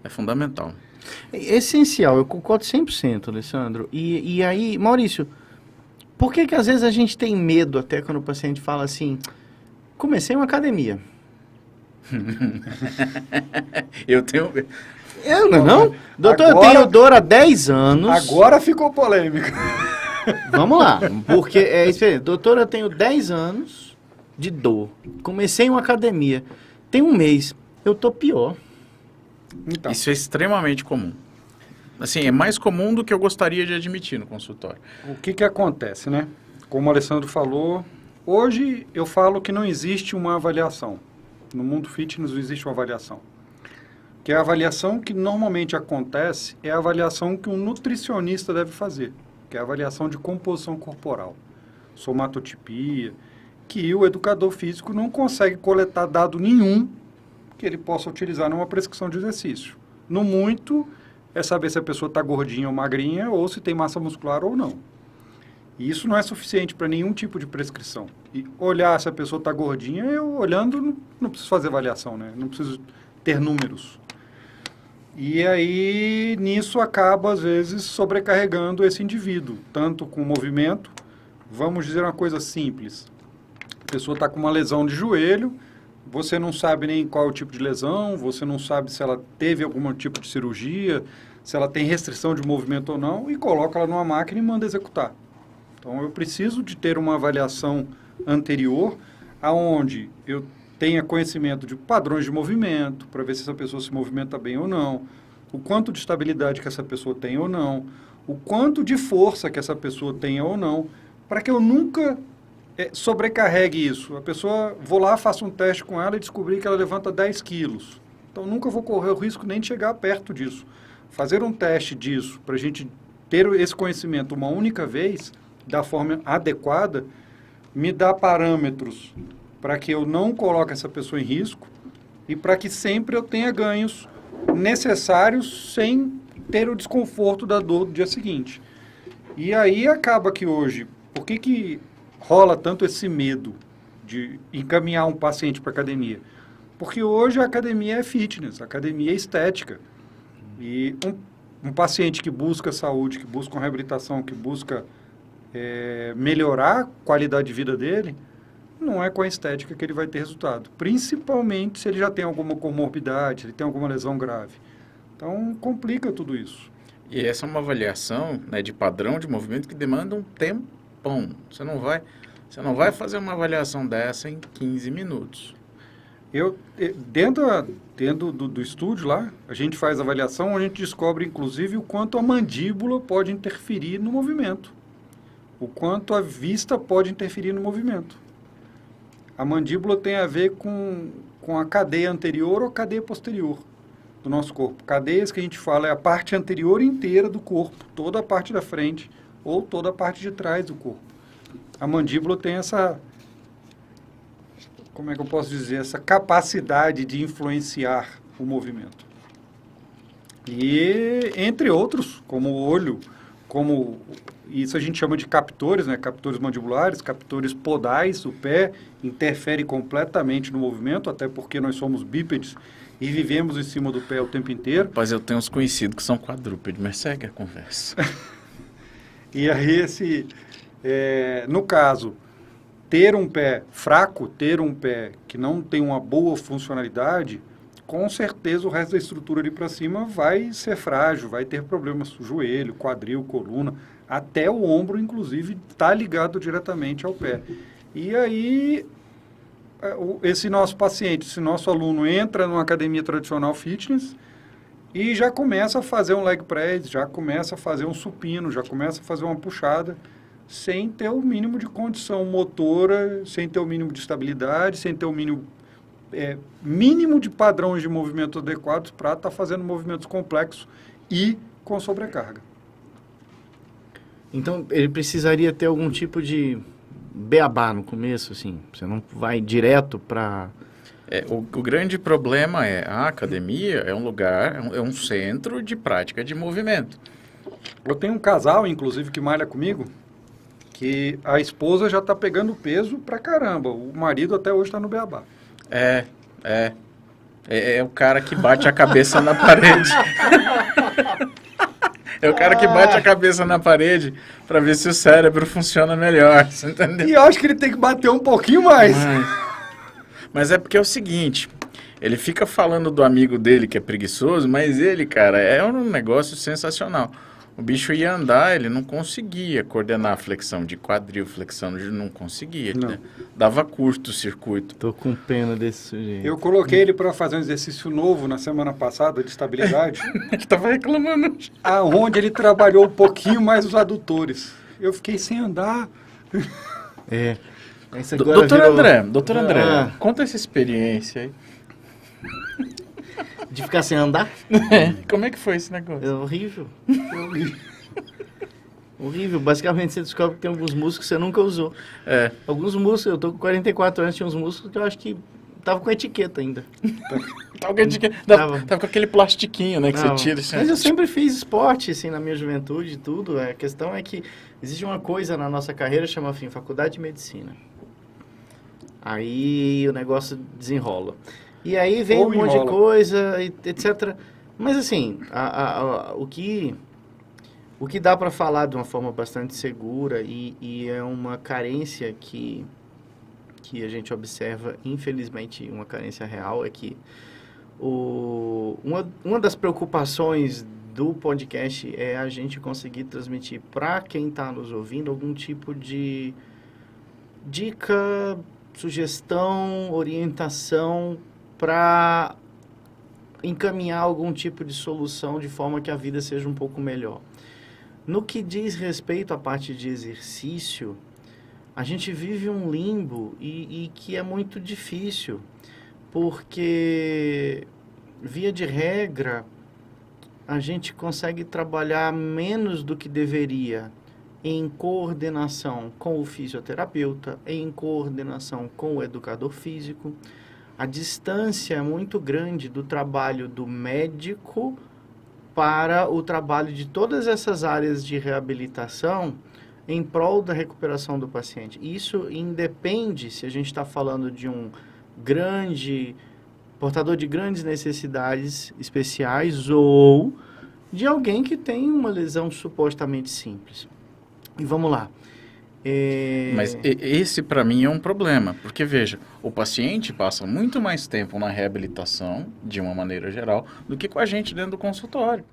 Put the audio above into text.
é fundamental. É essencial, eu concordo 100%, Alessandro. E aí, Maurício, por que às vezes a gente tem medo até quando o paciente fala assim, comecei uma academia? Eu tenho... Não? Doutor, Agora- eu tenho dor há 10 anos. Agora ficou polêmico. Vamos lá, porque é isso. Doutor, eu tenho 10 anos de dor. Comecei uma academia. Tem um mês, eu tô pior. Então, Isso é extremamente comum. Assim, é mais comum do que eu gostaria de admitir no consultório. o que que acontece, né? Como o Alessandro falou, hoje eu falo que não existe uma avaliação. No mundo fitness não existe uma avaliação. Que a avaliação que normalmente acontece é a avaliação que um nutricionista deve fazer, que é a avaliação de composição corporal, somatotipia, que o educador físico não consegue coletar dado nenhum que ele possa utilizar numa prescrição de exercício. No muito, é saber se a pessoa está gordinha ou magrinha, ou se tem massa muscular ou não. E isso não é suficiente para nenhum tipo de prescrição. E olhar se a pessoa está gordinha, eu olhando não preciso fazer avaliação, né? Não preciso ter números. E aí, nisso acaba, às vezes, sobrecarregando esse indivíduo, tanto com o movimento. Vamos dizer uma coisa simples. A pessoa está com uma lesão de joelho, você não sabe nem qual é o tipo de lesão, você não sabe se ela teve algum tipo de cirurgia, se ela tem restrição de movimento ou não, e coloca ela numa máquina e manda executar. Então, eu preciso de ter uma avaliação anterior, aonde eu tenha conhecimento de padrões de movimento, para ver se essa pessoa se movimenta bem ou não, o quanto de estabilidade que essa pessoa tem ou não, o quanto de força que essa pessoa tenha ou não, para que eu nunca sobrecarregue isso. A pessoa, vou lá, faço um teste com ela e descobri que ela levanta 10 quilos. Então, nunca vou correr o risco nem de chegar perto disso. Fazer um teste disso, para a gente ter esse conhecimento uma única vez, da forma adequada, me dá parâmetros para que eu não coloque essa pessoa em risco e para que sempre eu tenha ganhos necessários sem ter o desconforto da dor do dia seguinte. E aí acaba que hoje, por que rola tanto esse medo de encaminhar um paciente para a academia? Porque hoje a academia é fitness, a academia é estética. E um paciente que busca saúde, que busca uma reabilitação, que busca melhorar a qualidade de vida dele, não é com a estética que ele vai ter resultado. Principalmente se ele já tem alguma comorbidade, se ele tem alguma lesão grave. Então, complica tudo isso. E essa é uma avaliação, né, de padrão de movimento que demanda um tempão. Você não vai fazer uma avaliação dessa em 15 minutos. Dentro do estúdio lá, a gente faz avaliação, a gente descobre, inclusive, o quanto a mandíbula pode interferir no movimento. O quanto a vista pode interferir no movimento. A mandíbula tem a ver com a cadeia anterior ou cadeia posterior do nosso corpo. Cadeias que a gente fala é a parte anterior inteira do corpo, toda a parte da frente ou toda a parte de trás do corpo. A mandíbula tem essa, como é que eu posso dizer, essa capacidade de influenciar o movimento. E, entre outros, como o olho, como isso a gente chama de captores, né? Captores mandibulares, captores podais, o pé interfere completamente no movimento, até porque nós somos bípedes e vivemos em cima do pé o tempo inteiro. Mas eu tenho uns conhecidos que são quadrúpedes, mas segue a conversa. E aí, no caso, ter um pé fraco, ter um pé que não tem uma boa funcionalidade, com certeza o resto da estrutura ali para cima vai ser frágil, vai ter problemas, joelho, quadril, coluna, até o ombro, inclusive, está ligado diretamente ao pé. E aí, esse nosso paciente, esse nosso aluno entra numa academia tradicional fitness e já começa a fazer um leg press, já começa a fazer um supino, já começa a fazer uma puxada, sem ter o mínimo de condição motora, sem ter o mínimo de estabilidade, sem ter o mínimo de padrões de movimento adequados para estar fazendo movimentos complexos e com sobrecarga. Então, ele precisaria ter algum tipo de beabá no começo, assim? Você não vai direto para... O grande problema é a academia é um lugar, é um centro de prática de movimento. Eu tenho um casal, inclusive, que malha comigo, que a esposa já está pegando peso pra caramba. O marido até hoje está no beabá. É o cara que bate a cabeça na parede. É o cara que bate a cabeça na parede para ver se o cérebro funciona melhor, você entendeu? E eu acho que ele tem que bater um pouquinho mais. Mas é porque é o seguinte, ele fica falando do amigo dele que é preguiçoso, mas ele, cara, é um negócio sensacional. O bicho ia andar, ele não conseguia coordenar a flexão de quadril, flexão, ele não conseguia. Não. Né? Dava curto o circuito. Tô com pena desse sujeito. Eu coloquei ele para fazer um exercício novo na semana passada de estabilidade, Ele tava reclamando. aonde ele trabalhou um pouquinho mais os adutores. Eu fiquei sem andar. É. Esse Doutor virou- André, Ah, conta essa experiência aí. de ficar sem andar? Como é que foi esse negócio? É horrível. Horrível. Basicamente, você descobre que tem alguns músculos que você nunca usou. É, Alguns músculos, eu tô com 44 anos, tinha uns músculos que eu acho que tava com etiqueta ainda. tava com aquele plastiquinho, né, que Não, você tira. Assim, mas eu sempre fiz esporte, assim, na minha juventude e tudo. A questão é que existe uma coisa na nossa carreira chama, assim, faculdade de medicina. Aí o negócio desenrola. E aí vem Ou um monte de enrola. coisa, etc. Mas, assim, o que dá para falar de uma forma bastante segura e é uma carência que a gente observa, infelizmente, uma carência real, é que uma das preocupações do podcast é a gente conseguir transmitir para quem está nos ouvindo algum tipo de dica, sugestão, orientação para encaminhar algum tipo de solução de forma que a vida seja um pouco melhor. No que diz respeito à parte de exercício, a gente vive um limbo e que é muito difícil, porque, via de regra, a gente consegue trabalhar menos do que deveria em coordenação com o fisioterapeuta, em coordenação com o educador físico. A distância é muito grande do trabalho do médico para o trabalho de todas essas áreas de reabilitação em prol da recuperação do paciente. Isso independe se a gente está falando de um grande portador de grandes necessidades especiais ou de alguém que tem uma lesão supostamente simples. E vamos lá. Mas esse para mim é um problema, porque veja, o paciente passa muito mais tempo na reabilitação, de uma maneira geral, do que com a gente dentro do consultório.